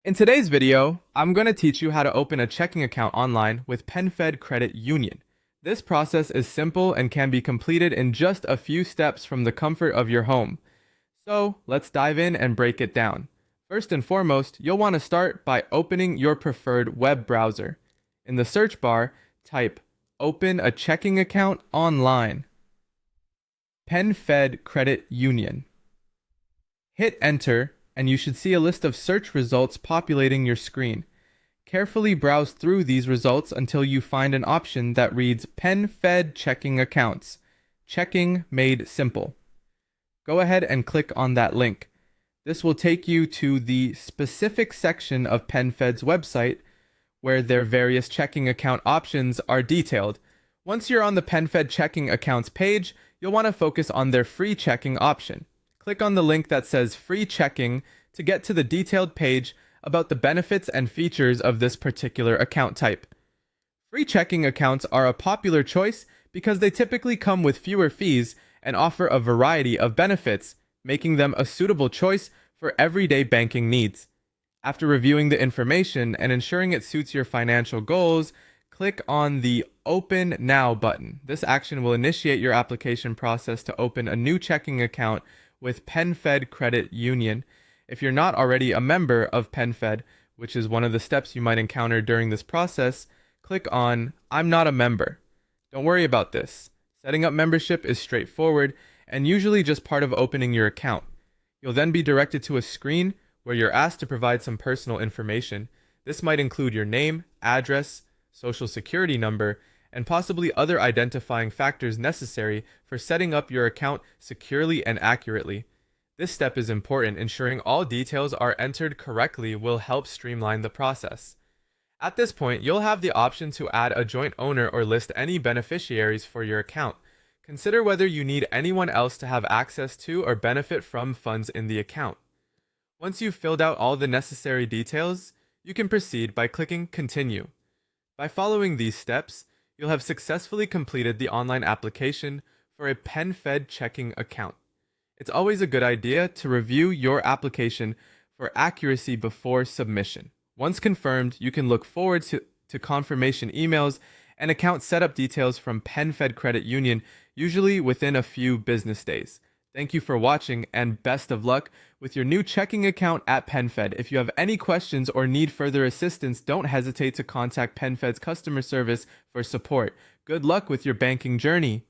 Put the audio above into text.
In today's video, I'm going to teach you how to open a checking account online with PenFed Credit Union. This process is simple and can be completed in just a few steps from the comfort of your home. So let's dive in and break it down. First and foremost, you'll want to start by opening your preferred web browser. In the search bar, type Open a checking account online. PenFed Credit Union. Hit enter and you should see a list of search results populating your screen. Carefully browse through these results until you find an option that reads PenFed Checking Accounts. Checking made simple. Go ahead and click on that link. This will take you to the specific section of PenFed's website where their various checking account options are detailed. Once you're on the PenFed Checking Accounts page, you'll want to focus on their free checking option. Click on the link that says Free Checking to get to the detailed page about the benefits and features of this particular account type. Free checking accounts are a popular choice because they typically come with fewer fees and offer a variety of benefits, making them a suitable choice for everyday banking needs. After reviewing the information and ensuring it suits your financial goals, click on the Open Now button. This action will initiate your application process to open a new checking account with PenFed Credit Union. If you're not already a member of PenFed, which is one of the steps you might encounter during this process, click on I'm not a member. Don't worry about this. Setting up membership is straightforward and usually just part of opening your account. You'll then be directed to a screen where you're asked to provide some personal information. This might include your name, address, social security number, and possibly other identifying factors necessary for setting up your account securely and accurately. This step is important. Ensuring all details are entered correctly will help streamline the process. At this point, you'll have the option to add a joint owner or list any beneficiaries for your account. Consider whether you need anyone else to have access to or benefit from funds in the account. Once you've filled out all the necessary details, you can proceed by clicking Continue. By following these steps, you'll have successfully completed the online application for a PenFed checking account. It's always a good idea to review your application for accuracy before submission. Once confirmed, you can look forward to confirmation emails and account setup details from PenFed Credit Union, usually within a few business days. Thank you for watching and best of luck with your new checking account at PenFed. If you have any questions or need further assistance, don't hesitate to contact PenFed's customer service for support. Good luck with your banking journey.